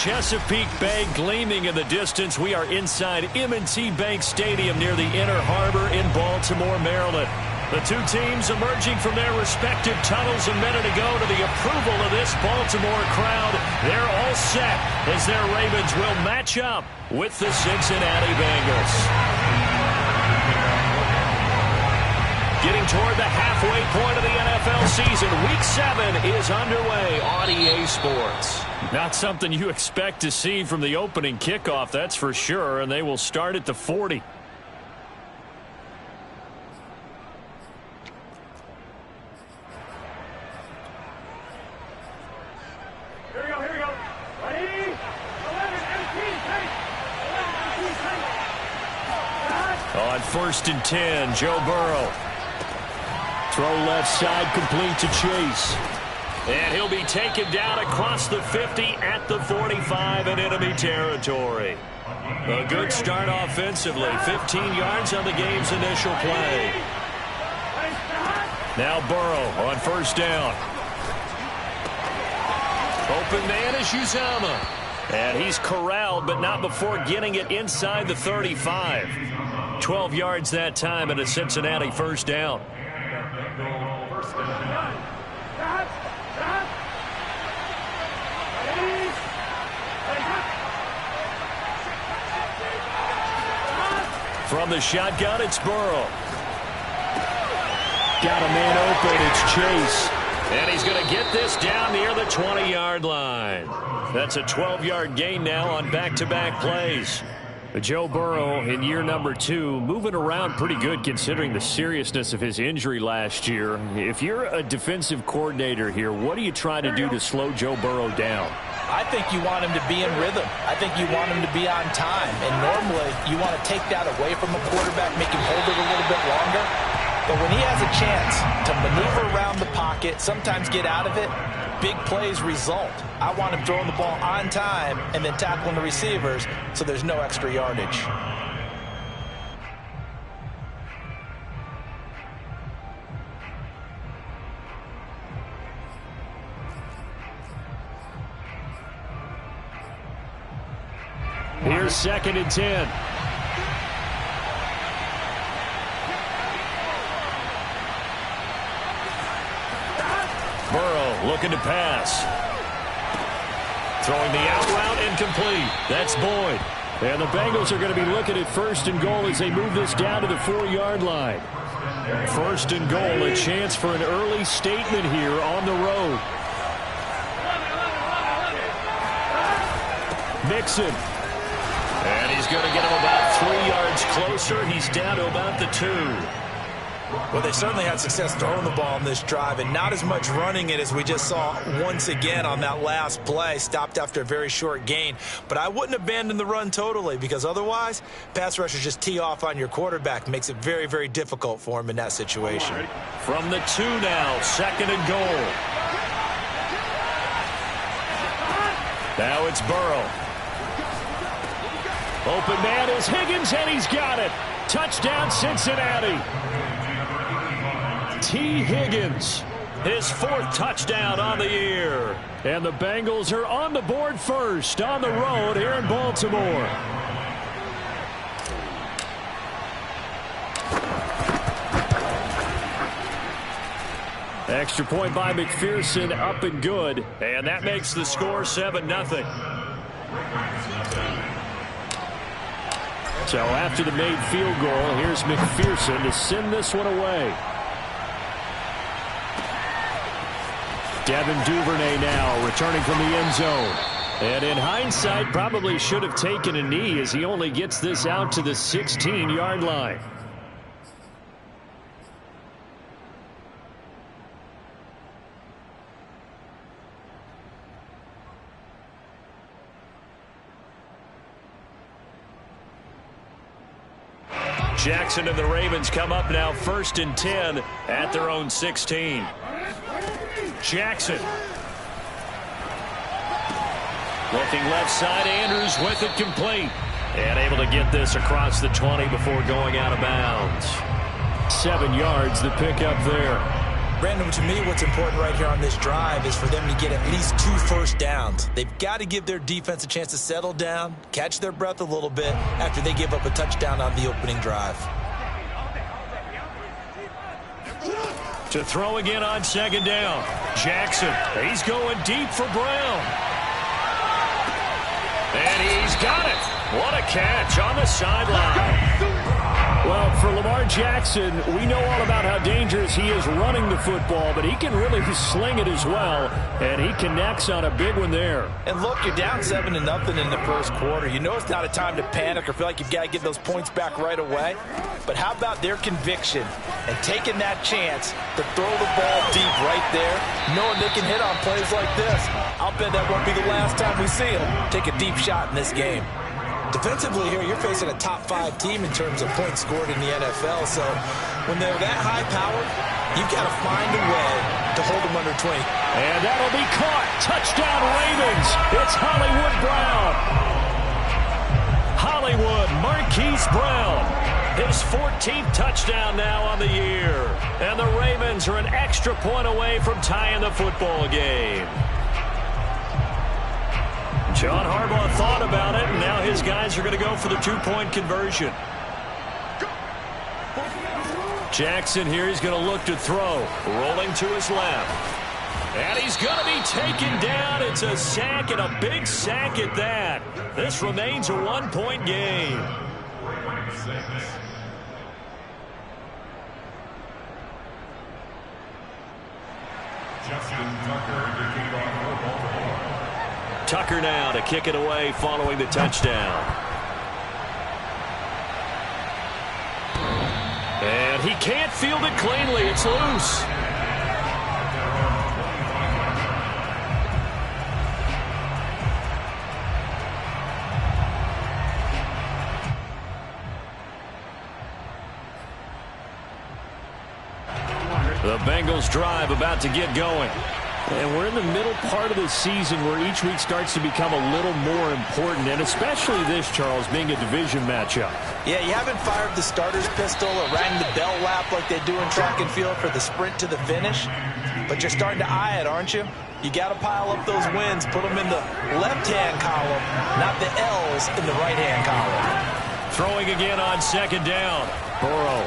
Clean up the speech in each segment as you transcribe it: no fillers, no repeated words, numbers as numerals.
Chesapeake Bay gleaming in the distance. We are inside M&T Bank Stadium near the Inner Harbor in Baltimore, Maryland. The two teams emerging from their respective tunnels a minute ago to the approval of this Baltimore crowd. They're all set as their Ravens will match up with the Cincinnati Bengals. Getting toward the halfway point of the NFL season, Week 7 is underway on EA Sports. Not something you expect to see from the opening kickoff, that's for sure, and they will start at the 40. Here we go. Ready? 11, 18, take. 11, 18, take. On 1st and 10, Joe Burrow. Throw left side complete to Chase. And he'll be taken down across the 50 at the 45 in enemy territory. A good start offensively. 15 yards on the game's initial play. Now Burrow on 1st down. Open man is Uzomah. And he's corralled, but not before getting it inside the 35. 12 yards that time and a Cincinnati 1st down. From the shotgun, it's Burrow. Got a man open, it's Chase. And he's going to get this down near the 20-yard line. That's a 12-yard gain now on back-to-back plays. Joe Burrow in year number 2, moving around pretty good considering the seriousness of his injury last year. If you're a defensive coordinator here, what do you try to do to slow Joe Burrow down? I think you want him to be in rhythm. I think you want him to be on time. And normally you want to take that away from a quarterback, make him hold it a little bit longer. But when he has a chance to maneuver around the pocket, sometimes get out of it, big plays result. I want him throwing the ball on time and then tackling the receivers so there's no extra yardage. Here's 2nd and 10. Burrow looking to pass. Throwing the out route incomplete. That's Boyd. And the Bengals are going to be looking at 1st and goal as they move this down to the 4-yard line. 1st and goal, a chance for an early statement here on the road. Mixon. And he's going to get him about 3 yards closer. He's down to about the 2. Well, they certainly had success throwing the ball on this drive and not as much running it as we just saw once again on that last play. Stopped after a very short gain. But I wouldn't abandon the run totally because otherwise, pass rushers just tee off on your quarterback. Makes it very, very difficult for him in that situation. From the 2 now, 2nd and goal. Now it's Burrow. Open man is Higgins, and he's got it. Touchdown, Cincinnati. T. Higgins, his 4th touchdown on the year. And the Bengals are on the board first on the road here in Baltimore. Extra point by McPherson, up and good. And that makes the score 7-0. So after the made field goal, here's McPherson to send this one away. Devin Duvernay now returning from the end zone. And in hindsight, probably should have taken a knee as he only gets this out to the 16-yard line. Jackson and the Ravens come up now 1st and 10 at their own 16. Jackson. Looking left side, Andrews with it complete. And able to get this across the 20 before going out of bounds. 7 yards, the pickup there. Brandon, to me, what's important right here on this drive is for them to get at least 2 first downs. They've got to give their defense a chance to settle down, catch their breath a little bit after they give up a touchdown on the opening drive. To throw again on second down. Jackson, he's going deep for Brown. And he's got it. What a catch on the sideline. Well, for Lamar Jackson, we know all about how dangerous he is running the football, but he can really sling it as well, and he connects on a big one there. And look, you're down 7-0 in the first quarter. You know it's not a time to panic or feel like you've got to get those points back right away. But how about their conviction and taking that chance to throw the ball deep right there, knowing they can hit on plays like this? I'll bet that won't be the last time we see them take a deep shot in this game. Defensively here, you're facing a top-5 team in terms of points scored in the NFL. So when they're that high-powered, you've got to find a way to hold them under 20. And that'll be caught. Touchdown, Ravens. It's Hollywood Brown. Hollywood Marquise Brown. His 14th touchdown now on the year. And the Ravens are an extra point away from tying the football game. John Harbaugh thought about it, and now his guys are going to go for the 2-point conversion. Jackson here, he's going to look to throw. Rolling to his left. And he's going to be taken down. It's a sack, and a big sack at that. This remains a 1-point game. Justin Tucker to kick off for Baltimore. Tucker now to kick it away following the touchdown. And he can't field it cleanly. It's loose. The Bengals drive about to get going. And we're in the middle part of the season where each week starts to become a little more important, and especially this, Charles, being a division matchup. Yeah, you haven't fired the starter's pistol or rang the bell lap like they do in track and field for the sprint to the finish, but you're starting to eye it, aren't you? You got to pile up those wins, put them in the left-hand column, not the L's in the right-hand column. Throwing again on second down. Burrow.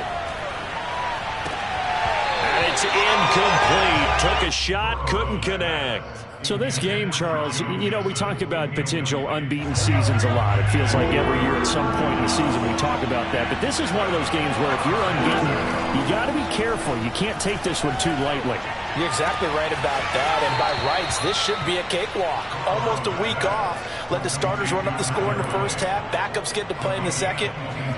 It's incomplete. Took a shot, couldn't connect. So this game, Charles, you know, we talk about potential unbeaten seasons a lot. It feels like every year at some point in the season we talk about that. But this is one of those games where if you're unbeaten, you got to be careful. You can't take this one too lightly. You're exactly right about that, and by rights, this should be a cakewalk. Almost a week off. Let the starters run up the score in the first half. Backups get to play in the second.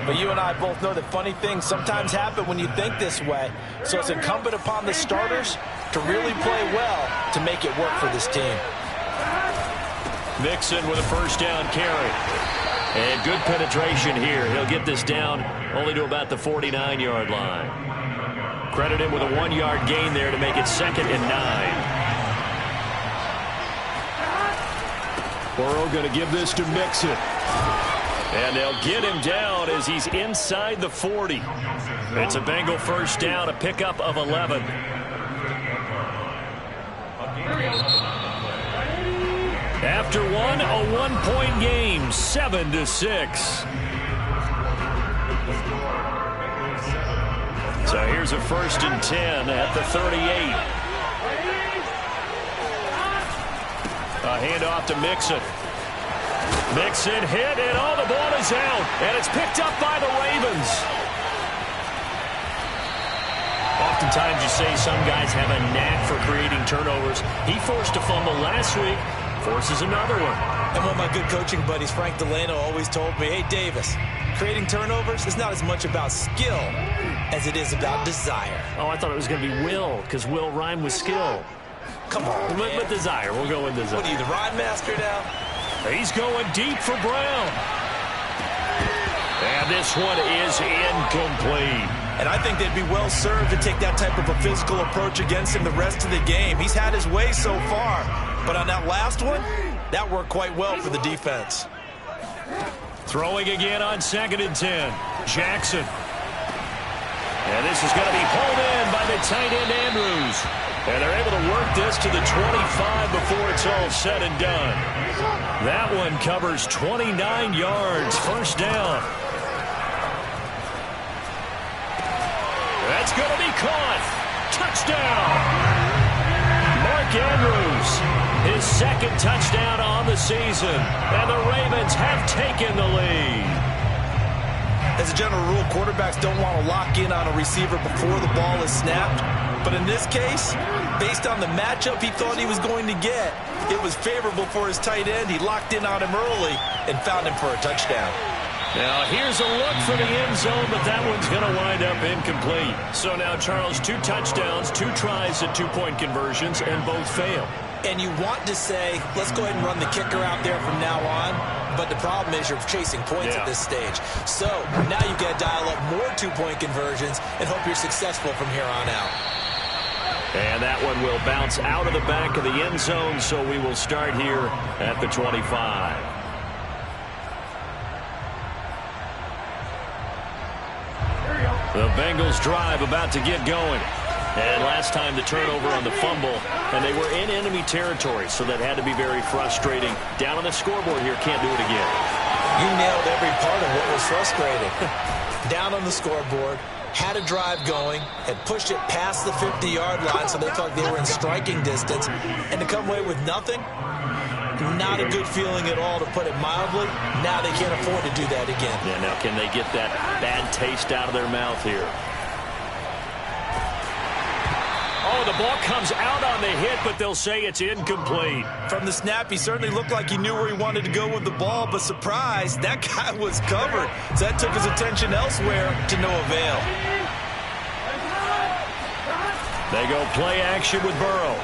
But you and I both know that funny things sometimes happen when you think this way. So it's incumbent upon the starters to really play well to make it work for this team. Mixon with a first down carry. And good penetration here. He'll get this down only to about the 49-yard line. Credit him with a 1-yard gain there to make it 2nd and 9. Burrow going to give this to Mixon. And they'll get him down as he's inside the 40. It's a Bengal first down, a pickup of 11. After one, a 1-point game, 7-6. So here's a 1st and 10 at the 38. A handoff to Mixon. Mixon hit, and all the ball is out. And it's picked up by the Ravens. Oftentimes you say some guys have a knack for creating turnovers. He forced a fumble last week, forces another one. And one of my good coaching buddies, Frank Delano, always told me, hey, Davis, creating turnovers is not as much about skill as it is about desire. Oh, I thought it was going to be will, because will rhyme with skill. Come on, man. With desire. We'll go with desire. What are you, the rhyme master now? He's going deep for Brown. And this one is incomplete. And I think they'd be well served to take that type of a physical approach against him the rest of the game. He's had his way so far. But on that last one, that worked quite well for the defense. Throwing again on 2nd and 10. Jackson. And this is going to be pulled in by the tight end Andrews. And they're able to work this to the 25 before it's all said and done. That one covers 29 yards, first down. That's going to be caught. Touchdown. Mark Andrews, his second touchdown on the season. And the Ravens have taken the lead. As a general rule, quarterbacks don't want to lock in on a receiver before the ball is snapped. But in this case, based on the matchup he thought he was going to get, it was favorable for his tight end. He locked in on him early and found him for a touchdown. Now here's a look for the end zone, but that one's going to wind up incomplete. So now, Charles, 2 touchdowns, 2 tries at 2-point conversions, and both fail. And you want to say, let's go ahead and run the kicker out there from now on. But the problem is you're chasing points at this stage. So now you've got to dial up more 2-point conversions and hope you're successful from here on out. And that one will bounce out of the back of the end zone, so we will start here at the 25. The Bengals drive about to get going. And last time the turnover on the fumble, and they were in enemy territory, so that had to be very frustrating. Down on the scoreboard here, can't do it again. You nailed every part of what was frustrating. Down on the scoreboard, had a drive going, had pushed it past the 50-yard line, so they thought they were in striking distance, and to come away with nothing, not a good feeling at all, to put it mildly. Now they can't afford to do that again. Yeah, now can they get that bad taste out of their mouth here? Oh, the ball comes out on the hit, but they'll say it's incomplete. From the snap, he certainly looked like he knew where he wanted to go with the ball, but surprise, that guy was covered. So that took his attention elsewhere to no avail. They go play action with Burrow.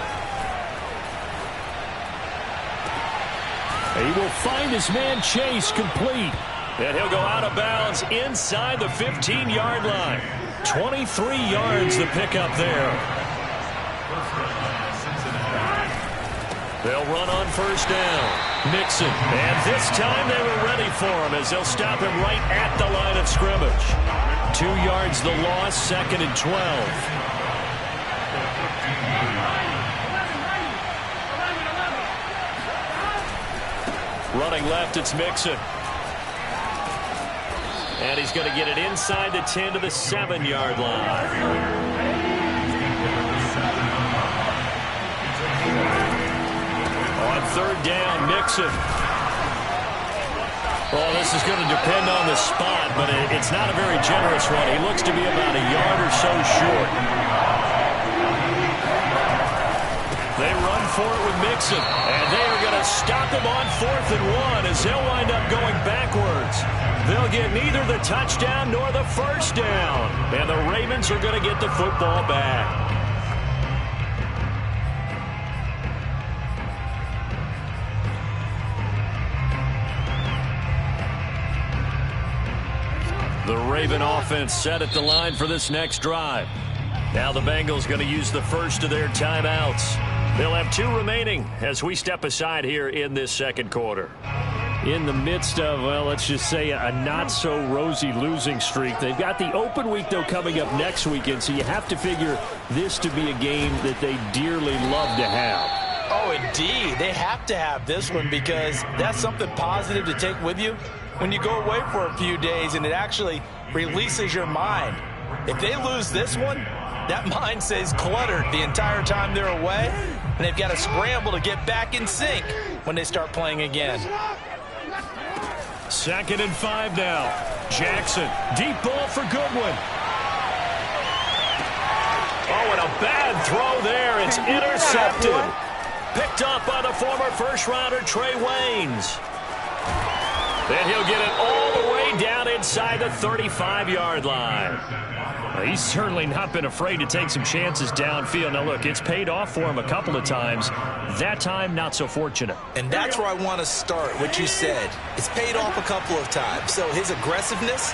He will find his man Chase complete. And he'll go out of bounds inside the 15-yard line. 23 yards the pickup there. They'll run on first down. Mixon. And this time they were ready for him as they'll stop him right at the line of scrimmage. 2 yards the loss, 2nd and 12. Running left, it's Mixon. And he's going to get it inside the 10 to the 7-yard line. On third down, Mixon. Well, this is going to depend on the spot, but it's not a very generous one. He looks to be about a yard or so short. They run for it with Mixon, and they are going to stop him on 4th and 1 as they'll wind up going backwards. They'll get neither the touchdown nor the first down, and the Ravens are going to get the football back. The Raven offense set at the line for this next drive. Now the Bengals going to use the first of their timeouts. They'll have 2 remaining as we step aside here in this second quarter. In the midst of, well, let's just say a not-so-rosy losing streak. They've got the open week, though, coming up next weekend, so you have to figure this to be a game that they dearly love to have. Oh, indeed. They have to have this one because that's something positive to take with you when you go away for a few days, and it actually releases your mind. If they lose this one, that mind stays cluttered the entire time they're away, and they've got to scramble to get back in sync when they start playing again. 2nd and 5 now. Jackson, deep ball for Goodwin. Oh, and a bad throw there. It's intercepted. Picked up by the former first-rounder Trey Waynes. Then he'll get it all the way down inside the 35-yard line. Well, he's certainly not been afraid to take some chances downfield. Now, look, it's paid off for him a couple of times. That time, not so fortunate. And that's where I want to start, what you said. It's paid off a couple of times. So his aggressiveness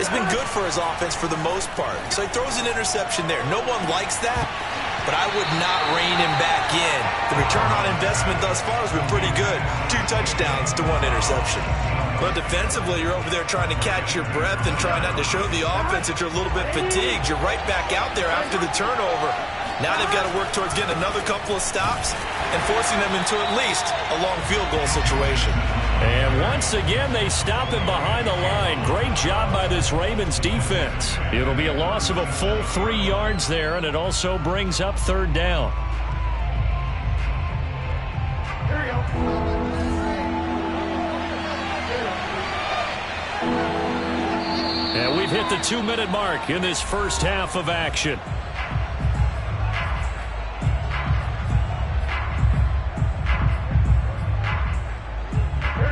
has been good for his offense for the most part. So he throws an interception there. No one likes that, but I would not rein him back in. The return on investment thus far has been pretty good. 2 touchdowns to 1 interception. But defensively, you're over there trying to catch your breath and try not to show the offense that you're a little bit fatigued. You're right back out there after the turnover. Now they've got to work towards getting another couple of stops and forcing them into at least a long field goal situation. And once again, they stop him behind the line. Great job by this Ravens defense. It'll be a loss of a full 3 yards there, and it also brings up third down. Here we go. And we've hit the 2-minute mark in this first half of action.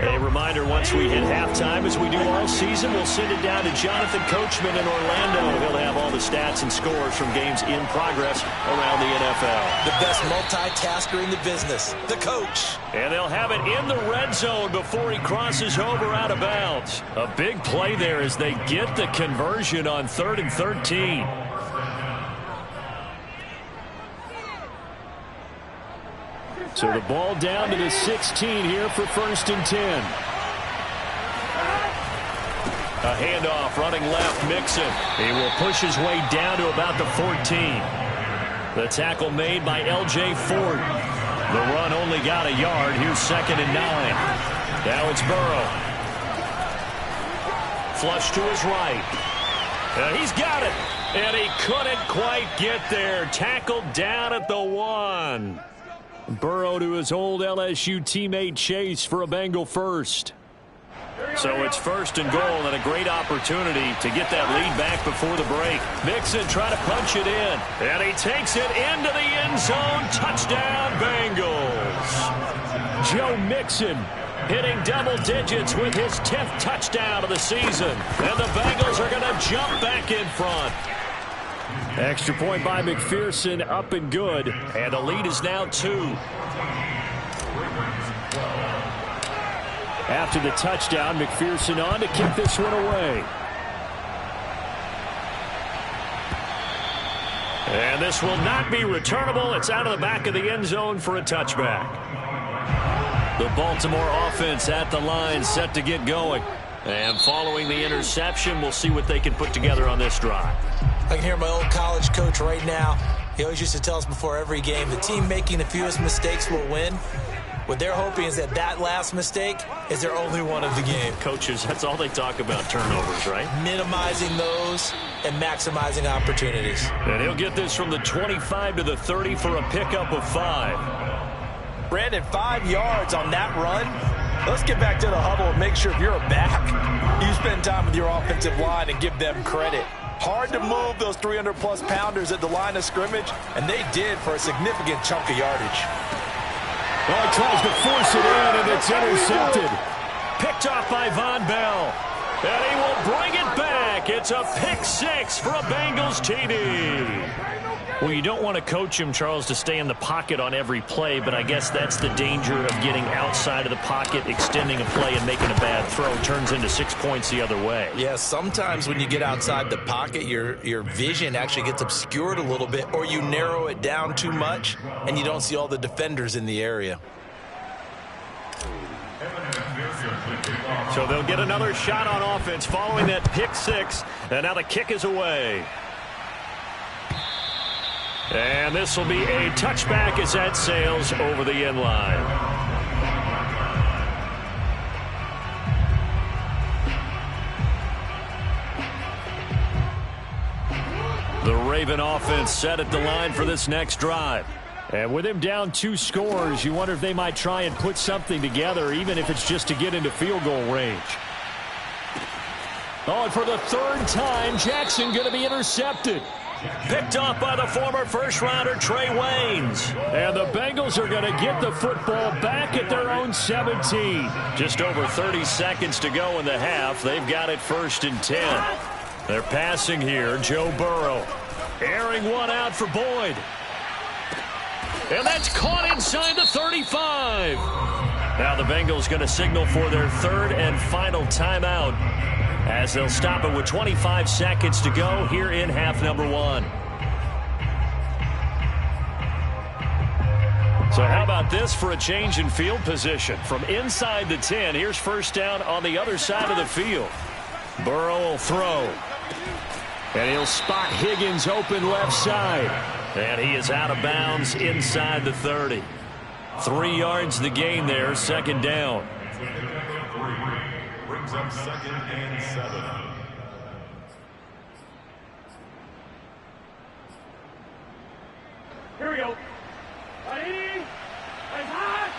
A reminder, once we hit halftime, as we do all season, we'll send it down to Jonathan Coachman in Orlando. He'll have all the stats and scores from games in progress around the NFL. The best multitasker in the business, the coach. And they'll have it in the red zone before he crosses over out of bounds. A big play there as they get the conversion on 3rd and 13. So the ball down to the 16 here for 1st and 10. A handoff running left, Mixon. He will push his way down to about the 14. The tackle made by L.J. Ford. The run only got a yard. Here's 2nd and 9. Now it's Burrow. Flush to his right. He's got it. And he couldn't quite get there. Tackled down at the 1. Burrow to his old LSU teammate Chase for a Bengal first. So it's 1st and goal, and a great opportunity to get that lead back before the break. Mixon trying to punch it in, and he takes it into the end zone. Touchdown, Bengals. Joe Mixon hitting double digits with his 10th touchdown of the season. And the Bengals are going to jump back in front. Extra point by McPherson, up and good. And the lead is now 2. After the touchdown, McPherson on to kick this one away. And this will not be returnable. It's out of the back of the end zone for a touchback. The Baltimore offense at the line, set to get going. And following the interception, we'll see what they can put together on this drive. I can hear my old college coach right now. He always used to tell us before every game, the team making the fewest mistakes will win. What they're hoping is that last mistake is their only one of the game. Coaches, that's all they talk about, turnovers, right? Minimizing those and maximizing opportunities. And he'll get this from the 25 to the 30 for a pickup of 5. Brandon, 5 yards on that run. Let's get back to the huddle and make sure if you're a back, you spend time with your offensive line and give them credit. Hard to move those 300-plus pounders at the line of scrimmage, and they did for a significant chunk of yardage. Well, he tries to force it in, and it's intercepted. Picked off by Von Bell. And he will bring it back. It's a pick 6 for a Bengals TD. Well, you don't want to coach him, Charles, to stay in the pocket on every play, but I guess that's the danger of getting outside of the pocket, extending a play, and making a bad throw. Turns into 6 points the other way. Yeah, sometimes when you get outside the pocket, your vision actually gets obscured a little bit, or you narrow it down too much, and you don't see all the defenders in the area. So they'll get another shot on offense following that pick 6, and now the kick is away. And this will be a touchback as that sails over the end line. The Raven offense set at the line for this next drive. And with him down 2 scores, you wonder if they might try and put something together, even if it's just to get into field goal range. Oh, and for the 3rd time, Jackson going to be intercepted. Picked off by the former first-rounder Trey Waynes. And the Bengals are going to get the football back at their own 17. Just over 30 seconds to go in the half. They've got it 1st and 10. They're passing here. Joe Burrow airing one out for Boyd. And that's caught inside the 35. Now the Bengals going to signal for their 3rd and final timeout, as they'll stop it with 25 seconds to go here in half number 1. So how about this for a change in field position? From inside the 10, here's 1st down on the other side of the field. Burrow will throw. And he'll spot Higgins open left side. And he is out of bounds inside the 30. 3 yards the gain there, second down. Brings up 2nd and 7. Here we go. Ready? Hot.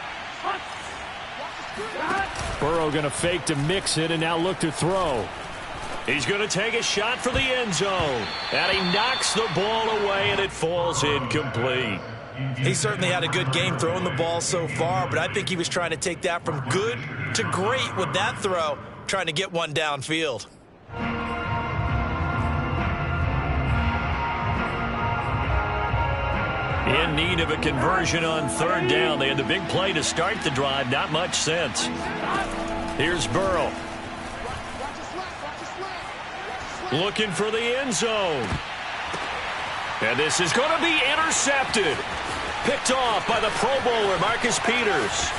Burrow going to fake to mix it and now look to throw. He's going to take a shot for the end zone. And he knocks the ball away and it falls incomplete. He certainly had a good game throwing the ball so far, but I think he was trying to take that from good to great with that throw, trying to get one downfield. In need of a conversion on 3rd down. They had the big play to start the drive. Not much sense. Here's Burrow. Looking for the end zone. And this is going to be intercepted. Picked off by the Pro Bowler, Marcus Peters.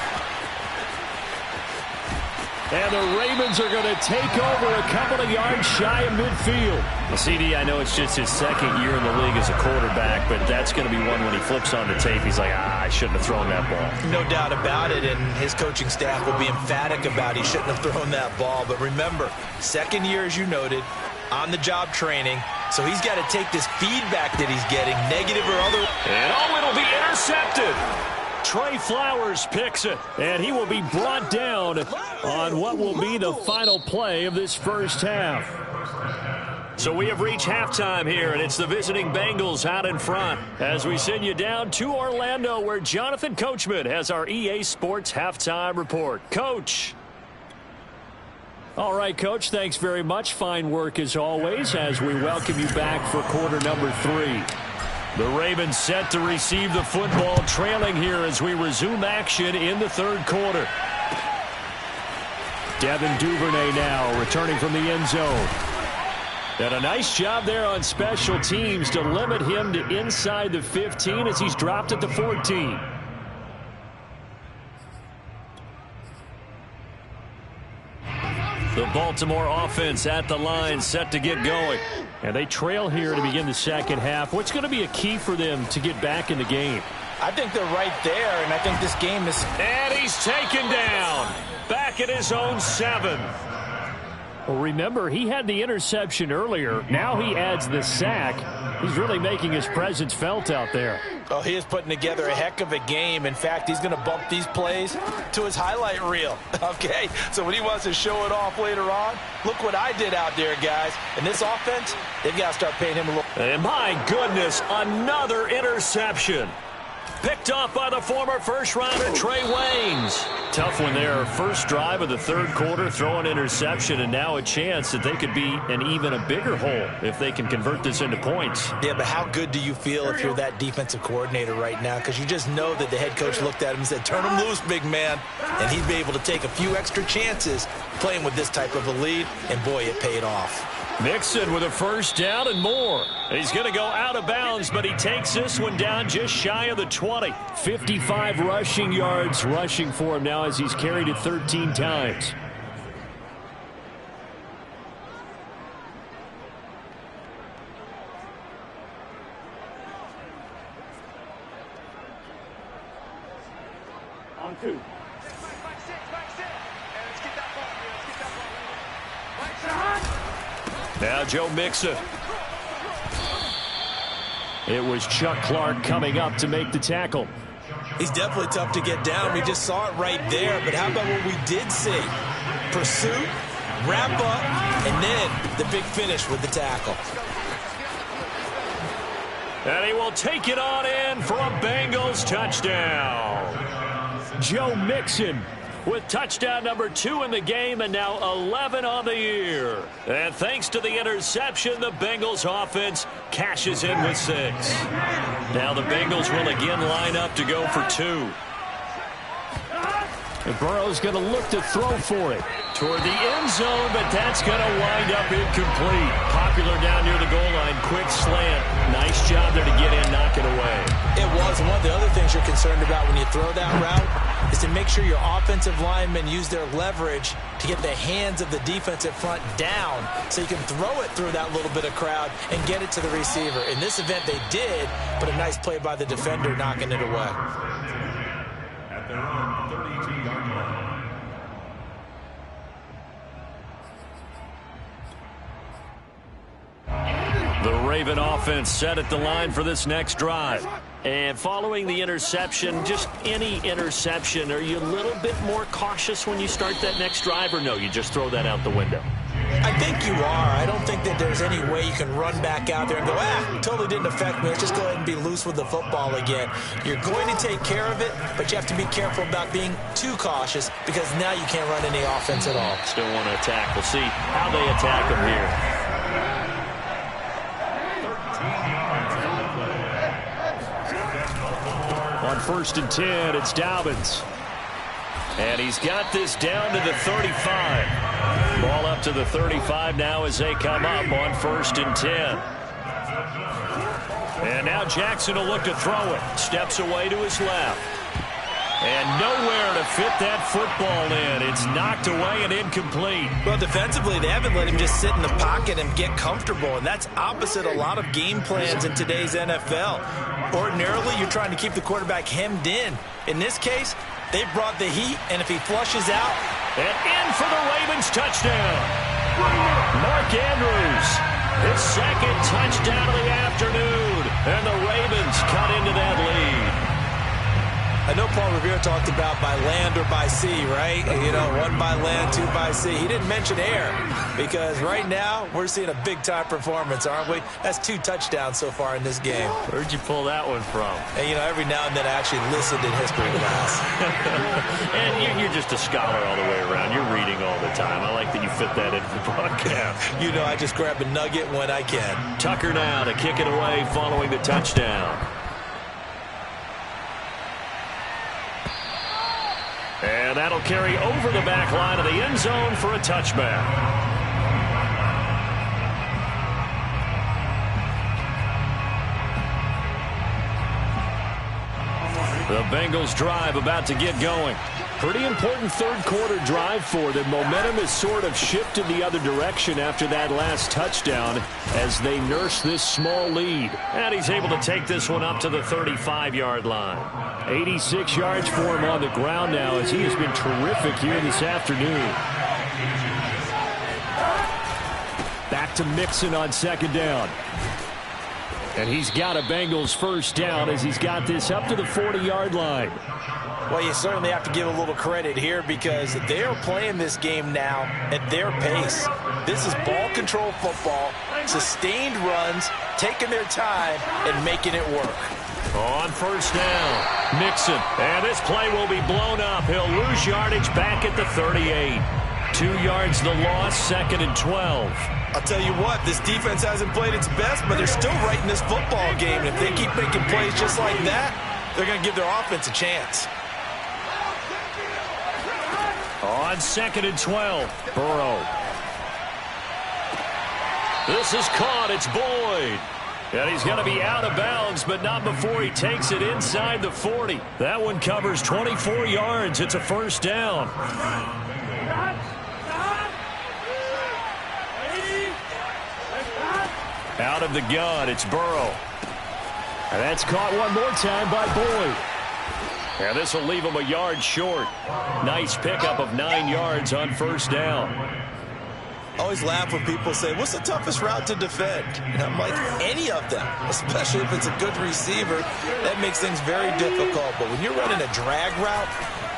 And the Ravens are going to take over a couple of yards shy of midfield. Well, CD, I know it's just his 2nd year in the league as a quarterback, but that's going to be one when he flips on the tape. He's like, I shouldn't have thrown that ball. No doubt about it, and his coaching staff will be emphatic about he shouldn't have thrown that ball. But remember, 2nd year, as you noted, on-the-job training, so he's got to take this feedback that he's getting, negative or other. And it'll be intercepted. Trey Flowers picks it, and he will be brought down on what will be the final play of this first half. So we have reached halftime here, and it's the visiting Bengals out in front as we send you down to Orlando, where Jonathan Coachman has our EA Sports halftime report. Coach. All right, Coach, thanks very much. Fine work as always as we welcome you back for quarter number 3. The Ravens set to receive the football, trailing here as we resume action in the 3rd quarter. Devin Duvernay now returning from the end zone. And a nice job there on special teams to limit him to inside the 15 as he's dropped at the 14. The Baltimore offense at the line, set to get going. And they trail here to begin the second half. What's going to be a key for them to get back in the game? I think they're right there, and I think this game is... And he's taken down. Back at his own 7. Well, remember, he had the interception earlier. Now he adds the sack. He's really making his presence felt out there. Oh, he is putting together a heck of a game. In fact, he's going to bump these plays to his highlight reel. Okay, so when he wants to show it off later on, look what I did out there, guys. And this offense, they've got to start paying him a little. And my goodness, another interception. Picked off by the former first-rounder Trey Waynes. Tough one there. First drive of the 3rd quarter, throw an interception, and now a chance that they could be in even a bigger hole if they can convert this into points. Yeah, but how good do you feel if you're that defensive coordinator right now? Because you just know that the head coach looked at him and said, turn him loose, big man. And he'd be able to take a few extra chances playing with this type of a lead, and boy, it paid off. Mixon with a first down and more. He's going to go out of bounds, but he takes this one down just shy of the 20. 55 rushing yards rushing for him now as he's carried it 13 times. On 2. Now Joe Mixon. It was Chuck Clark coming up to make the tackle. He's definitely tough to get down. We just saw it right there. But how about what we did see? Pursuit, wrap up, and then the big finish with the tackle. And he will take it on in for a Bengals touchdown. Joe Mixon with touchdown number 2 in the game and now 11 on the year. And thanks to the interception, the Bengals offense cashes in with 6. Now the Bengals will again line up to go for 2. And Burrow's going to look to throw for it toward the end zone, but that's going to wind up incomplete. Popular down near the goal line. Quick slant. Nice job there to get in, knock it away. It was. And one of the other things you're concerned about when you throw that route is to make sure your offensive linemen use their leverage to get the hands of the defensive front down so you can throw it through that little bit of crowd and get it to the receiver. In this event, they did, but a nice play by the defender knocking it away. At their own 32-yard line. The Raven offense set at the line for this next drive. And following the interception, just any interception, are you a little bit more cautious when you start that next drive, or no, you just throw that out the window? I think you are. I don't think that there's any way you can run back out there and go, totally didn't affect me. Let's just go ahead and be loose with the football again. You're going to take care of it, but you have to be careful about being too cautious because now you can't run any offense at all. Still want to attack. We'll see how they attack them here. On 1st and 10, it's Dobbins. And he's got this down to the 35. Ball up to the 35 now as they come up on 1st and 10. And now Jackson will look to throw it. Steps away to his left. And nowhere to fit that football in. It's knocked away and incomplete. Well, defensively, they haven't let him just sit in the pocket and get comfortable, and that's opposite a lot of game plans in today's NFL. Ordinarily, you're trying to keep the quarterback hemmed in. In this case, they brought the heat, and if he flushes out... And in for the Ravens touchdown. Mark Andrews, his second touchdown of the afternoon. And the Ravens cut into that lead. I know Paul Revere talked about by land or by sea, right? You know, 1 by land, 2 by sea. He didn't mention air because right now we're seeing a big-time performance, aren't we? That's 2 touchdowns so far in this game. Where'd you pull that one from? And, you know, every now and then I actually listened in history class. And you're just a scholar all the way around. You're reading all the time. I like that you fit that into the broadcast. You know, I just grab a nugget when I can. Tucker now to kick it away following the touchdown. And that'll carry over the back line of the end zone for a touchback. The Bengals drive about to get going. Pretty important third-quarter drive for them. Momentum has sort of shifted the other direction after that last touchdown as they nurse this small lead. And he's able to take this one up to the 35-yard line. 86 yards for him on the ground now as he has been terrific here this afternoon. Back to Mixon on 2nd down. And he's got a Bengals first down as he's got this up to the 40-yard line. Well, you certainly have to give a little credit here because they're playing this game now at their pace. This is ball control football, sustained runs, taking their time, and making it work. On 1st down, Mixon. And this play will be blown up. He'll lose yardage back at the 38. 2 yards the loss, 2nd and 12. I'll tell you what, this defense hasn't played its best, but they're still right in this football game. And if they keep making plays just like that, they're going to give their offense a chance. On 2nd and 12, Burrow. This is caught. It's Boyd. And he's going to be out of bounds, but not before he takes it inside the 40. That one covers 24 yards. It's a first down. Out of the gun, it's Burrow. And that's caught one more time by Boyd. And this will leave him a yard short. Nice pickup of 9 yards on 1st down. I always laugh when people say, what's the toughest route to defend? And I'm like, any of them, especially if it's a good receiver. That makes things very difficult. But when you're running a drag route,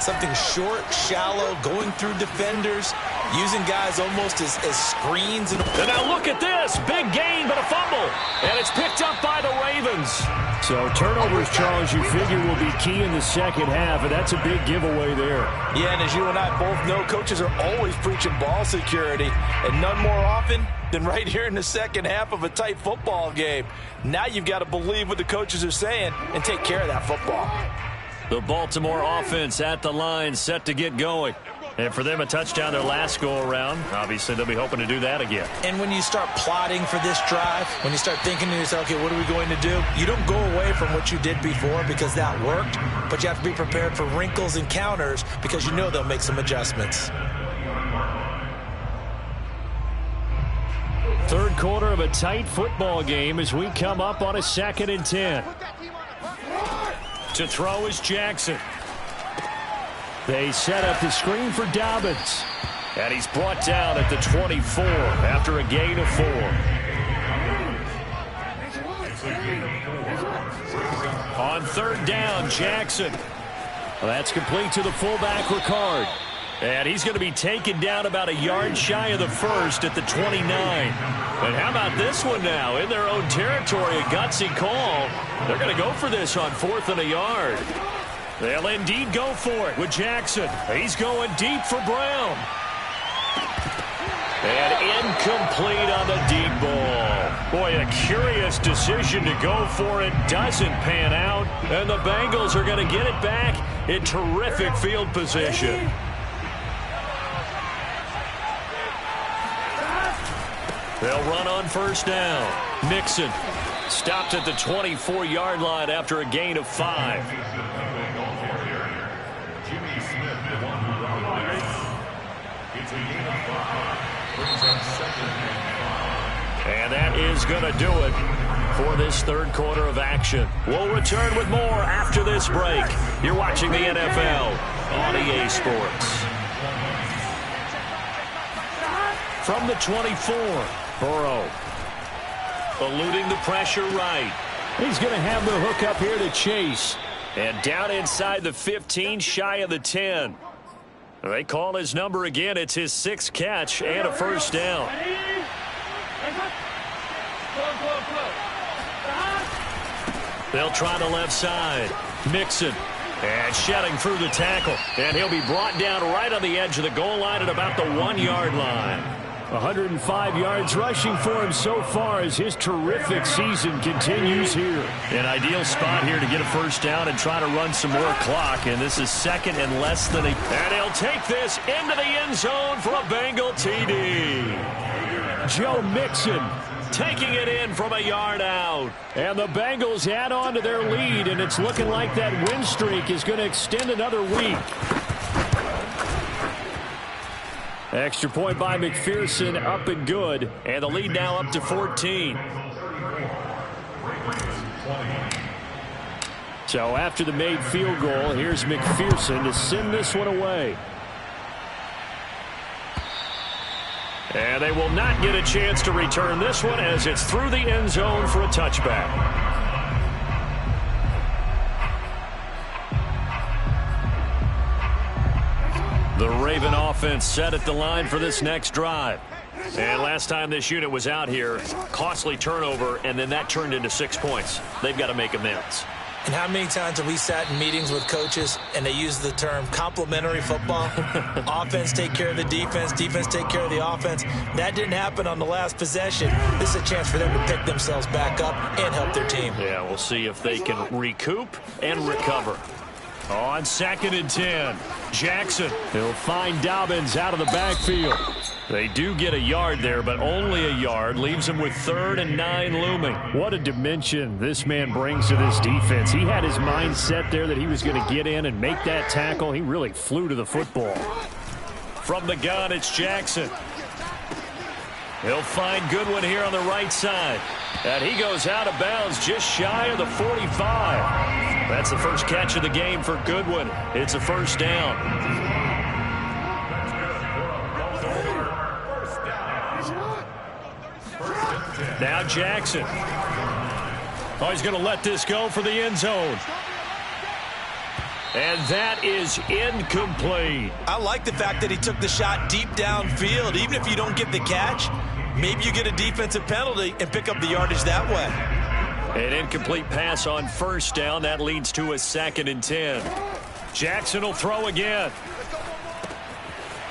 something short, shallow, going through defenders, using guys almost as screens. And now look at this. Big gain, but a fumble. And it's picked up by the Ravens. So turnovers, Charles, you figure will be key in the second half, and that's a big giveaway there. Yeah, and as you and I both know, coaches are always preaching ball security, and none more often than right here in the second half of a tight football game. Now you've got to believe what the coaches are saying and take care of that football. The Baltimore offense at the line, set to get going. And for them, a touchdown their last go-around. Obviously, they'll be hoping to do that again. And when you start plotting for this drive, when you start thinking to yourself, okay, what are we going to do? You don't go away from what you did before because that worked, but you have to be prepared for wrinkles and counters because you know they'll make some adjustments. Third quarter of a tight football game as we come up on a 2nd and 10. To throw is Jackson. They set up the screen for Dobbins. And he's brought down at the 24 after a gain of 4. On 3rd down, Jackson. Well, that's complete to the fullback, Ricard. And he's going to be taken down about a yard shy of the 1st at the 29. And how about this one now? In their own territory, a gutsy call. They're going to go for this on 4th and a yard. They'll indeed go for it with Jackson. He's going deep for Brown. And incomplete on the deep ball. Boy, a curious decision to go for it. Doesn't pan out. And the Bengals are going to get it back in terrific field position. They'll run on 1st down. Mixon stopped at the 24-yard line after a gain of 5. Jimmy Smith, the one who brought it. It's a gain of 5. Brings up 2nd and 5. And that is going to do it for this third quarter of action. We'll return with more after this break. You're watching the NFL on EA Sports. From the 24, Burrow eluding the pressure right. He's going to have the hook up here to Chase. And down inside the 15, shy of the 10. They call his number again. It's his 6th catch and a 1st down. They'll try the left side. Mixon. And shedding through the tackle. And he'll be brought down right on the edge of the goal line at about the 1-yard line. 105 yards rushing for him so far as his terrific season continues here. An ideal spot here to get a 1st down and try to run some more clock. And this is 2nd and less than a... And he'll take this into the end zone for a Bengal TD. Joe Mixon taking it in from a yard out. And the Bengals add on to their lead, and it's looking like that win streak is going to extend another week. Extra point by McPherson, up and good. And the lead now up to 14. So after the made field goal, here's McPherson to send this one away. And they will not get a chance to return this one as it's through the end zone for a touchback. The Raven offense set at the line for this next drive. And last time this unit was out here, costly turnover, and then that turned into 6 points. They've got to make amends. And how many times have we sat in meetings with coaches and they use the term complementary football? Offense take care of the defense, defense take care of the offense. That didn't happen on the last possession. This is a chance for them to pick themselves back up and help their team. Yeah, we'll see if they can recoup and recover. On 2nd and 10, Jackson. He'll find Dobbins out of the backfield. They do get a yard there, but only a yard. Leaves him with 3rd and 9 looming. What a dimension this man brings to this defense. He had his mind set there that he was going to get in and make that tackle. He really flew to the football. From the gun, it's Jackson. He'll find Goodwin here on the right side. And he goes out of bounds just shy of the 45. That's the first catch of the game for Goodwin. It's a 1st down. Now Jackson. Oh, he's going to let this go for the end zone. And that is incomplete. I like the fact that he took the shot deep downfield. Even if you don't get the catch, maybe you get a defensive penalty and pick up the yardage that way. An incomplete pass on 1st down. That leads to a 2nd and 10. Jackson will throw again.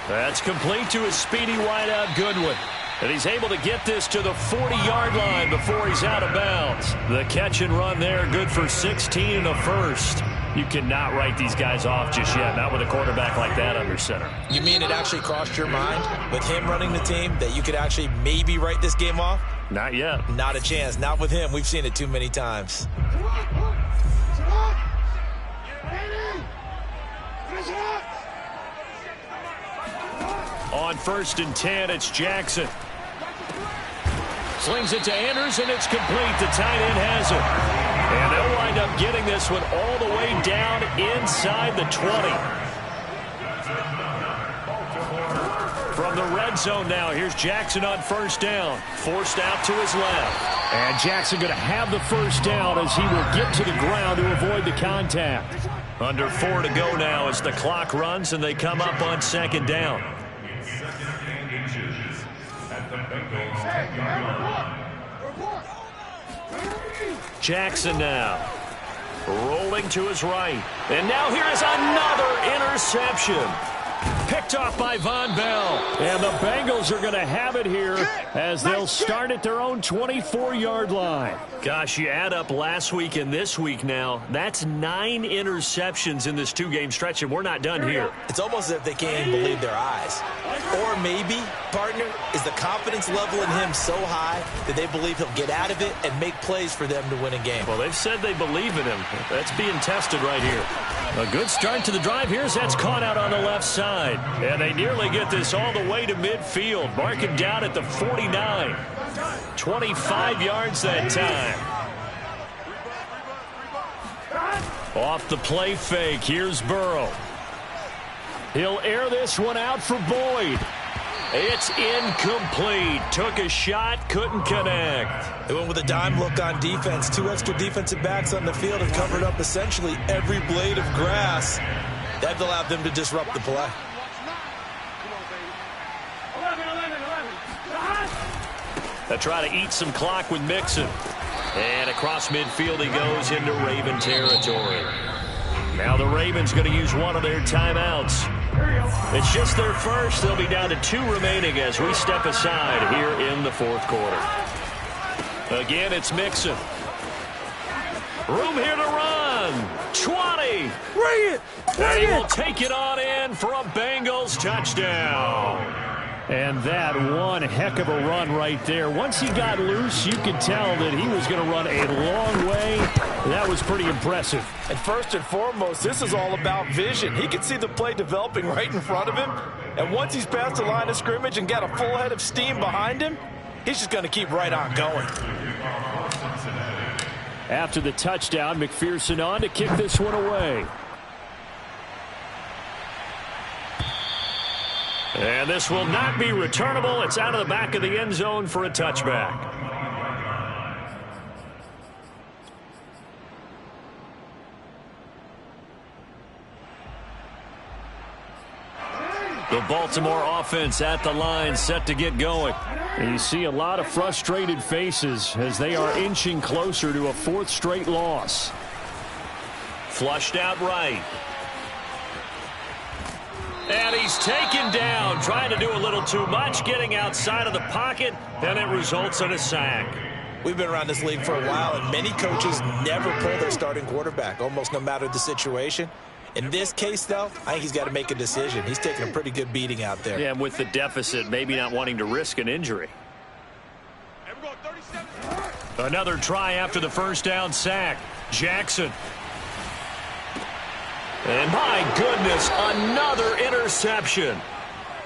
That's complete to his speedy wideout Goodwin. And he's able to get this to the 40-yard line before he's out of bounds. The catch and run there, good for 16 and a 1st. You cannot write these guys off just yet, not with a quarterback like that under center. You mean it actually crossed your mind with him running the team that you could actually maybe write this game off? Not yet. Not a chance. Not with him. We've seen it too many times. On 1st and 10, it's Jackson. Slings it to Anderson, and it's complete. The tight end has it. And they'll wind up getting this one all the way down inside the 20. From the red zone now, here's Jackson on 1st down. Forced out to his left. And Jackson going to have the 1st down as he will get to the ground to avoid the contact. Under 4 to go now as the clock runs and they come up on 2nd down. Jackson now rolling to his right. And now here is another interception. Picked off by Von Bell. And the Bengals are going to have it here as they'll start at their own 24-yard line. Gosh, you add up last week and this week now, that's 9 interceptions in this 2-game stretch, and we're not done here. It's almost as if they can't even believe their eyes. Or maybe, partner, is the confidence level in him so high that they believe he'll get out of it and make plays for them to win a game. Well, they've said they believe in him. That's being tested right here. A good start to the drive. Here's that's caught out on the left side. And they nearly get this all the way to midfield. Mark him down at the 49. 25 yards that time. Off the play fake. Here's Burrow. He'll air this one out for Boyd. It's incomplete. Took a shot, couldn't connect. They went with a dime look on defense. 2 extra defensive backs on the field and covered up essentially every blade of grass. That allowed them to disrupt the play. They try to eat some clock with Mixon. And across midfield he goes into Raven territory. Now the Ravens going to use one of their timeouts. It's just their first. They'll be down to 2 remaining as we step aside here in the 4th quarter. Again, it's Mixon. Room here to run. 20. Bring it! And he will take it on in for a Bengals touchdown. And that one heck of a run right there. Once he got loose, you could tell that he was going to run a long way. That was pretty impressive. And first and foremost, this is all about vision. He could see the play developing right in front of him. And once he's past the line of scrimmage and got a full head of steam behind him, he's just going to keep right on going. After the touchdown, McPherson on to kick this one away. And this will not be returnable. It's out of the back of the end zone for a touchback. The Baltimore offense at the line, set to get going. And you see a lot of frustrated faces as they are inching closer to a 4th straight loss. Flushed out right. And he's taken down, trying to do a little too much, getting outside of the pocket, and it results in a sack. We've been around this league for a while, and many coaches never pull their starting quarterback, almost no matter the situation. In this case, though, I think he's got to make a decision. He's taking a pretty good beating out there. Yeah, and with the deficit, maybe not wanting to risk an injury. Another try after the 1st down sack. Jackson. And my goodness, another interception.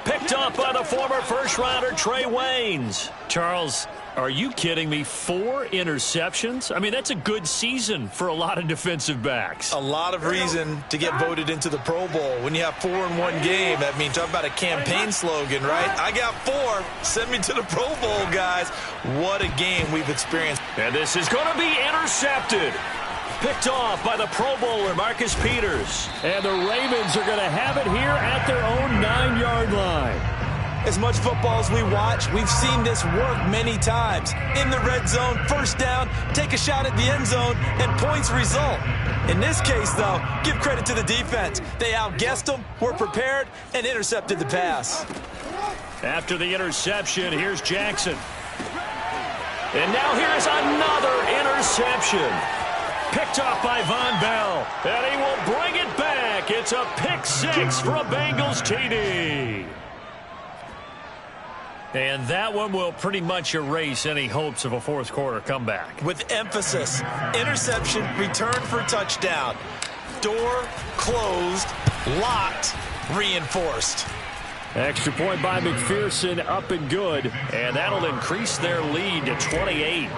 Picked up by the former 1st-rounder Trey Waynes. Charles, are you kidding me? 4 interceptions? I mean, that's a good season for a lot of defensive backs. A lot of reason to get voted into the Pro Bowl. When you have 4 in one game, I mean, talk about a campaign slogan, right? I got 4. Send me to the Pro Bowl, guys. What a game we've experienced. And this is going to be intercepted. Picked off by the Pro Bowler, Marcus Peters. And the Ravens are going to have it here at their own 9-yard line. As much football as we watch, we've seen this work many times. In the red zone, 1st down, take a shot at the end zone, and points result. In this case, though, give credit to the defense. They outguessed them, were prepared, and intercepted the pass. After the interception, here's Jackson. And now here's another interception. Picked off by Von Bell. And he will bring it back. It's a pick six for a Bengals TD. And that one will pretty much erase any hopes of a fourth quarter comeback. With emphasis, interception, return for touchdown. Door closed, locked, reinforced. Extra point by McPherson, up and good. And that'll increase their lead to 28.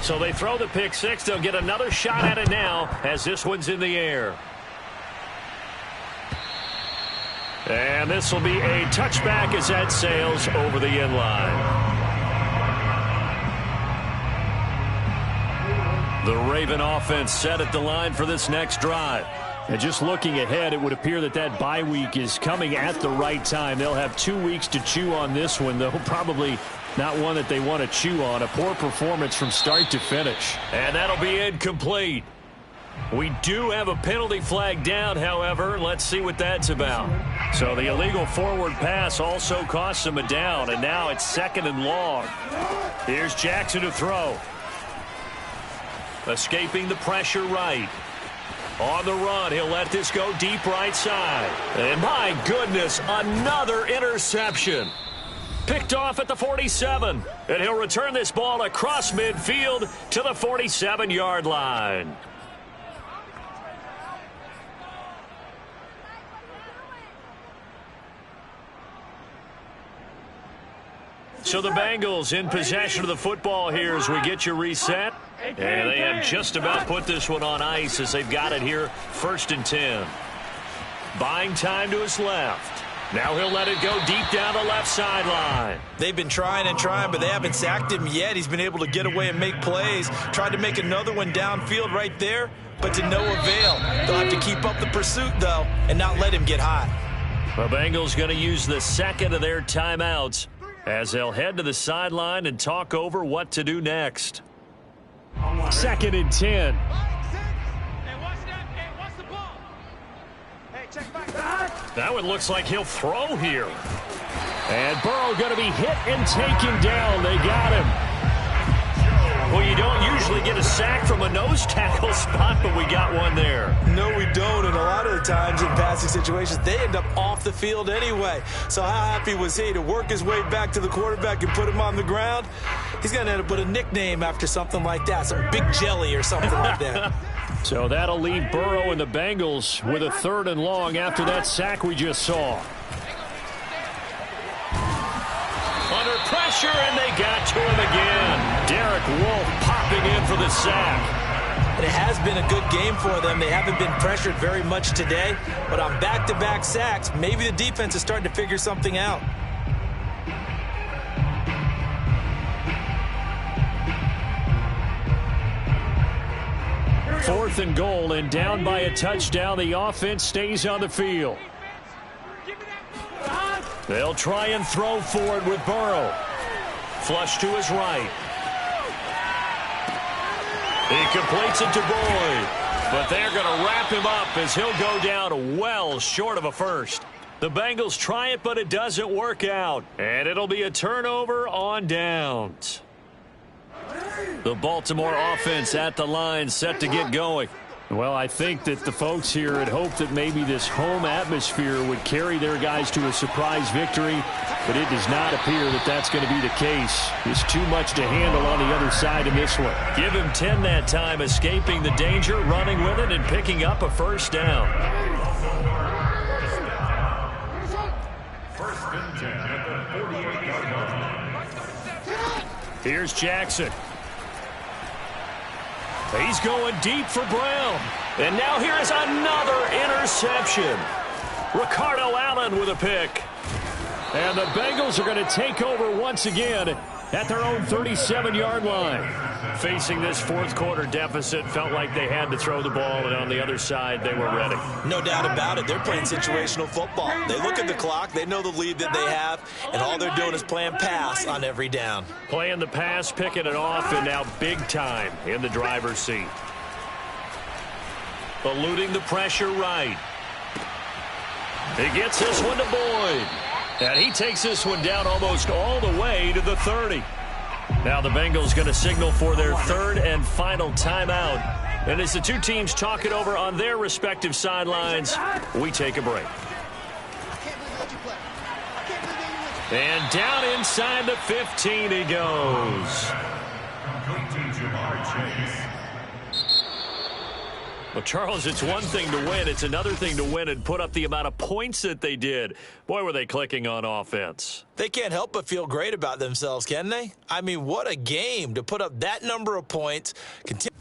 So they throw the pick six. They'll get another shot at it now as this one's in the air. And this will be a touchback as that sails over the end line. The Raven offense set at the line for this next drive. And just looking ahead, it would appear that that bye week is coming at the right time. They'll have 2 weeks to chew on this one, though probably not one that they want to chew on. A poor performance from start to finish. And that'll be incomplete. We do have a penalty flag down, however. Let's see what that's about. So the illegal forward pass also costs him a down, and now it's 2nd and long. Here's Jackson to throw. Escaping the pressure right. On the run, he'll let this go deep right side. And my goodness, another interception. Picked off at the 47. And he'll return this ball across midfield to the 47-yard line. So the Bengals in possession of the football here as we get you reset. And they have just about put this one on ice as they've got it here, 1st and 10. Buying time to his left. Now he'll let it go deep down the left sideline. They've been trying and trying, but they haven't sacked him yet. He's been able to get away and make plays. Tried to make another one downfield right there, but to no avail. They'll have to keep up the pursuit, though, and not let him get hot. The Bengals going to use the second of their timeouts as they'll head to the sideline and talk over what to do next. 2nd and 10. That one looks like he'll throw here. And Burrow going to be hit and taken down. They got him. Well, you don't usually get a sack from a nose tackle spot, but we got one there. No, we don't, and a lot of the times in passing situations, they end up off the field anyway. So how happy was he to work his way back to the quarterback and put him on the ground? He's going to end up with a nickname after something like that, some Big Jelly or something like that. So that'll leave Burrow and the Bengals with a 3rd and long after that sack we just saw. Under pressure, and they got to him again. Derek Wolfe popping in for the sack. And it has been a good game for them. They haven't been pressured very much today, but on back-to-back sacks, maybe the defense is starting to figure something out. Fourth and goal, and down by a touchdown. The offense stays on the field. They'll try and throw forward with Burrow. Flush to his right. He completes it to Boyd. But they're going to wrap him up as he'll go down well short of a first. The Bengals try it, but it doesn't work out. And it'll be a turnover on downs. The Baltimore offense at the line set to get going. Well, I think that the folks here had hoped that maybe this home atmosphere would carry their guys to a surprise victory, but it does not appear that that's going to be the case. There's too much to handle on the other side in this one. Give him 10 that time, escaping the danger, running with it, and picking up a 1st down. 1st and 10 at the 48-yard line. Here's Jackson. He's going deep for Brown. And now here is another interception. Ricardo Allen with a pick. And the Bengals are going to take over once again at their own 37-yard line. Facing this 4th quarter deficit, felt like they had to throw the ball, and on the other side, they were ready. No doubt about it. They're playing situational football. They look at the clock, they know the lead that they have, and all they're doing is playing pass on every down. Playing the pass, picking it off, and now big time in the driver's seat. Eluding the pressure right. He gets this one to Boyd. And he takes this one down almost all the way to the 30. Now the Bengals going to signal for their third and final timeout. And as the two teams talk it over on their respective sidelines, we take a break. And down inside the 15 he goes. Complete to Jamar Chase. Well, Charles, it's one thing to win. It's another thing to win and put up the amount of points that they did. Boy, were they clicking on offense. They can't help but feel great about themselves, can they? I mean, what a game to put up that number of points. Continue